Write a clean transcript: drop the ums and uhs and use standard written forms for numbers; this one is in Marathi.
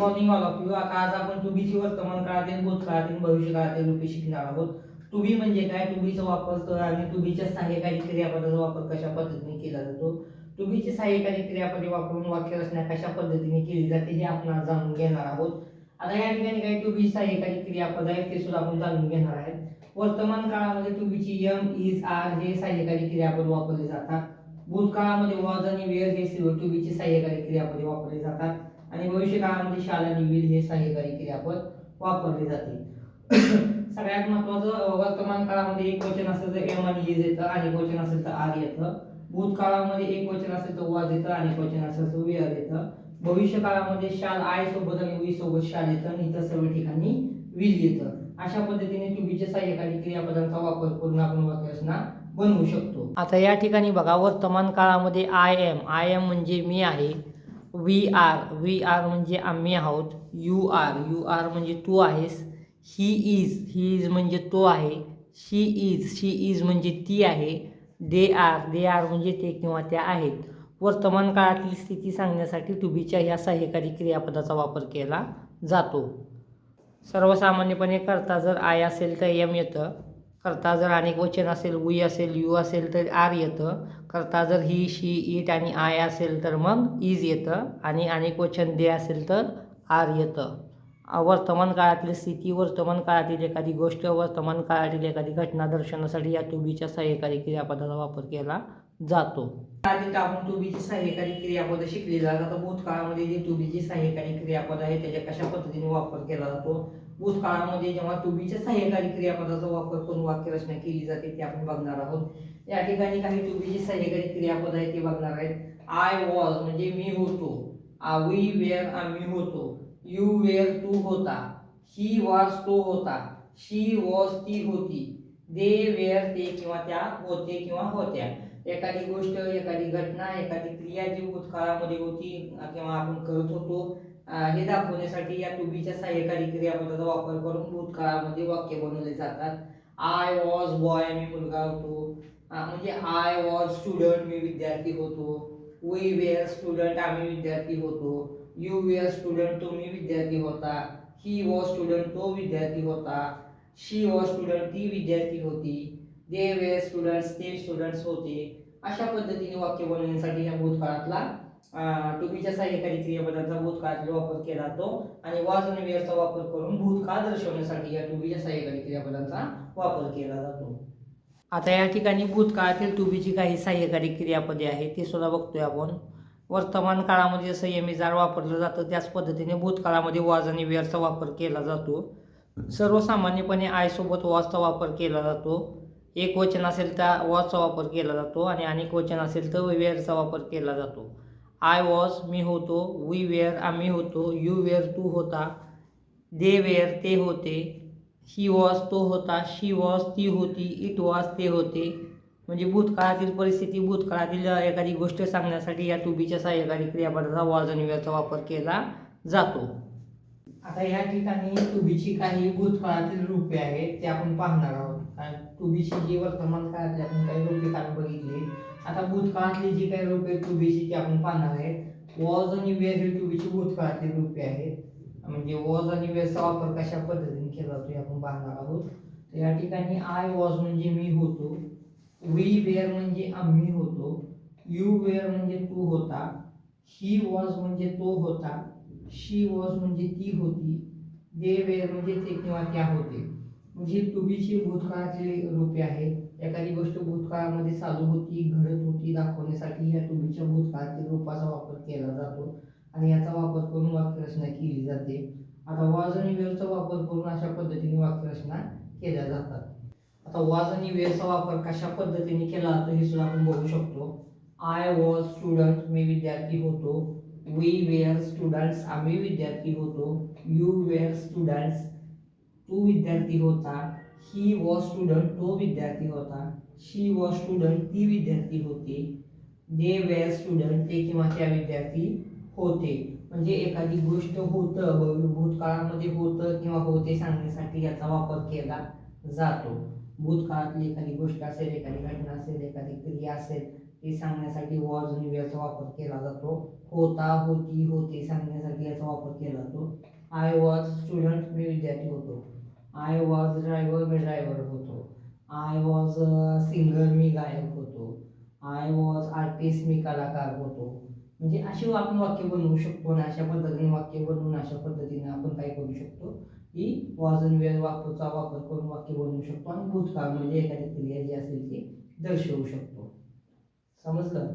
Morning all of you. आता आज आपण टू बीची वर्तमान काळातील, भूतकाळातील, भविष्यकाळातील रूपे शिकणार आहोत. टू बी म्हणजे काय, टू बीचा वापर आणि टू बीच्या सहाय्यकारी क्रियापदाचा वापर कशा पद्धतीने केला जातो, टू बीची सहाय्यकारी क्रियापदे वापरून वाक्य रचना कशा पद्धतीने केली जाते हे आपण आज जाणून घेणार आहोत. आता या ठिकाणी काही टू बी सहाय्यकारी क्रियापद आहेत ते सुद्धा आपण जाणून घेणार आहेत. वर्तमान काळामध्ये टू बीची एम, इज, आर हे सहाय्यकारी क्रियापद वापरले जातात. भूतकाळामध्ये वॉज आणि वेअर हे टू बीची सहाय्यकारी क्रियापदे वापरले जातात. आणि भविष्य काळामध्ये शाल आणि विल हे सहाय्यकारी क्रियापद वापरले जाते. सगळ्यात महत्वाचं, वर्तमान काळामध्ये एक वचन असेल तर एम आणि इज येतं, आणि वचन असेल तर आर येतं. भूतकाळामध्ये एक वचन असेल तर वॉज येतं, आणि वचन असेल तर वेअर येतं. भविष्य काळामध्ये शाल आय सोबत आणि वी सोबत शाल येतं, आणि इतर सर्व ठिकाणी विल येतं. अशा पद्धतीने टू बीच्या सहाय्यकारी क्रियापदांचा वापर करून आपण वाक्यरचना बनवू शकतो. आता या ठिकाणी बघा, वर्तमान काळामध्ये आय एम म्हणजे मी आहे. वी आर म्हणजे आम्ही आहोत. यू आर म्हणजे तू आहेस. ही इज म्हणजे तो आहे. शी इज म्हणजे ती आहे. दे आर म्हणजे ते किंवा त्या आहेत. वर्तमान काळातील स्थिती सांगण्यासाठी टू बीच्या ह्या सहाय्यकारी क्रियापदाचा वापर केला जातो. सर्वसामान्यपणे करता जर आय असेल तर एम येतं. करता जर अनेक वचन असेल, वी असेल, यू असेल तर आर येतं. करता जर ही, शी, इट आणि आय असेल तर मग इज येतं, आणि अनेक वचन दे असेल तर आर येतं. वर्तमान काळातील स्थिती, वर्तमान काळातील एखादी गोष्ट, वर्तमान काळातील एखादी घटना दर्शवण्यासाठी या टू बीच्या सहाय्यकारी क्रियापदाचा वापर केला जातो. आधी आपण टू बीची सहाय्यकारी क्रियापद शिकली जातात. आता भूतकाळामध्ये जी टू बीची सहाय्यकारी क्रियापद आहे त्याच्या कशा पद्धतीने वापर केला जातो. भूतकाळामध्ये जेव्हा टू बीच्या सहाय्यकारी क्रियापदाचा वापर करून वाक्यरचना केली जाते ते आपण बघणार आहोत. या ठिकाणी काही टू बीची सहाय्यकारी क्रियापद आहे ते बघणार आहेत. आय वॉज म्हणजे मी होतो. वी वेअर आम्ही होतो. यू वेअर तू होता. ही वॉज तो होता. शी वॉज ती होती. दे वेअर ते किंवा त्या होते किंवा होत्या. एखादी गोष्ट, एखादी घटना, एखादी क्रिया जी भूतकाळामध्ये होती किंवा आपण करत होतो हे दाखवण्यासाठी या टू बीच्या सहाय्यकारी क्रियापदाचा वापर करून भूतकाळामध्ये वाक्य बनवले जातात. आय वॉज बॉय मी मुलगा होतो. म्हणजे आय वॉज स्टुडंट मी विद्यार्थी होतो. वी वेअर स्टुडंट आम्ही विद्यार्थी होतो. यू वेअर स्टुडंट तुम्ही विद्यार्थी होता. ही वॉज स्टुडंट तो विद्यार्थी होता. शी वॉज स्टुडंट ती विद्यार्थी होती. दे वेअर स्टुडंट्स ते स्टुडंट्स होते. अशा पद्धतीने वाक्य बनवण्यासाठी या भूतकाळातला टू बीच्या सहाय्यकारी क्रियापदांचा भूतकाळातील वापर केला जातो, आणि वॉज आणि वेअरचा वापर करून भूतकाळ दर्शवण्यासाठी या टू बीच्या सहाय्यकारी क्रियापदांचा वापर केला जातो. आता या ठिकाणी भूतकाळातील टू बीची काही सहाय्यकारी क्रियापदे आहेत ते सुद्धा बघतोय आपण. वर्तमान काळामध्ये जसं एम इज आर वापरलं जातं त्याच पद्धतीने भूतकाळामध्ये वॉज आणि वेअरचा वापर केला जातो. सर्वसामान्यपणे आय सोबत वॉजचा वापर केला जातो. एक वचन असेल तर वॉजचा वापर केला जातो, आणि अनेक वचन असेल तर वेअरचा वापर केला जातो. आय वॉज मी होतो. वी वेअर आम्ही होतो. यू वेअर तू होता. दे वेअर ते होते. ही वॉज तो होता. शी वॉज ती होती. इट वॉज ते होते. म्हणजे भूतकाळातील परिस्थिती, भूतकाळातील एखादी गोष्ट सांगण्यासाठी या टू बीच्या सहाय्यकारी क्रियापदाचा वॉज आणि वेअरचा वापर केला जातो. आता या ठिकाणी टू बीची काही भूतकाळातील रूपे आहेत ते आपण पाहणार आहोत. टू बीची जी वर्तमान काळातली आपण काही रूपे काल बघितली. आता भूतकाळातली जी काही रूपे टू बीची ती आपण पाहणार आहेत. वॉज आणि वेअर ही टू बीची भूतकाळातली रूपे आहेत. म्हणजे वॉज आणि वेअरचा वापर कशा पद्धतीने केला जातो हे आपण पाहणार आहोत. तर या ठिकाणी आय वॉज म्हणजे मी होतो. वी वेअर म्हणजे आम्ही होतो. यू वेअर म्हणजे तू होता. ही वॉज म्हणजे तो होता. शी वॉज म्हणजे ती होती. दे वेअर म्हणजे ते किंवा त्या होते. म्हणजे टू बीची भूतकाळाची रूपे आहेत. एखादी गोष्ट भूतकाळामध्ये चालू होती, घडत होती दाखवण्यासाठी या टू बीच्या भूतकाळातील रूपाचा वापर केला जातो, आणि याचा वापर करून वाक्यरचना केली जाते. आता वॉज आणि वेअरचा वापर करून अशा पद्धतीने वाक्यरचना केल्या जातात. आता वॉज आणि वेअरचा वापर कशा पद्धतीने केला जातो हे सुद्धा आपण बघू शकतो. आय वॉज स्टुडंट मी विद्यार्थी होतो. वी वेअर स्टुडंट्स आम्ही विद्यार्थी होतो. यू वेअर स्टुडंट्स तू विद्यार्थी होता. ही वॉज स्टुडंट तो विद्यार्थी होता. शी वॉज स्टुडंट ती विद्यार्थी होती. दे वेअर स्टुडंट ते किंवा त्या विद्यार्थी होते. म्हणजे एखादी गोष्ट होतं, भूतकाळामध्ये होतं किंवा होते सांगण्यासाठी याचा वापर केला जातो. भूतकाळातली एखादी गोष्ट असेल, एखादी घटना असेल, एखादी क्रिया असेल हे सांगण्यासाठी वॉज आणि वेअरचा वापर केला जातो. होता, होती, होते सांगण्यासाठी याचा वापर केला जातो. आय वॉज स्टुडंट, मी विद्यार्थी होतो. I was driver, me driver होतो. आय वॉज सिंगर, मी गायक होतो. आय वॉज आर्टिस्ट, मी कलाकार होतो. म्हणजे अशी आपण वाक्य बनवू शकतो आणि अशा पद्धतीने वाक्य बनवून अशा पद्धतीने आपण काय करू शकतो की वॉज आणि वेअर वापरचा वापर करून वाक्य बनवू शकतो आणि भूतकाळ म्हणजे एखादी क्रिया जी असेल ती दर्शवू शकतो. समजलं?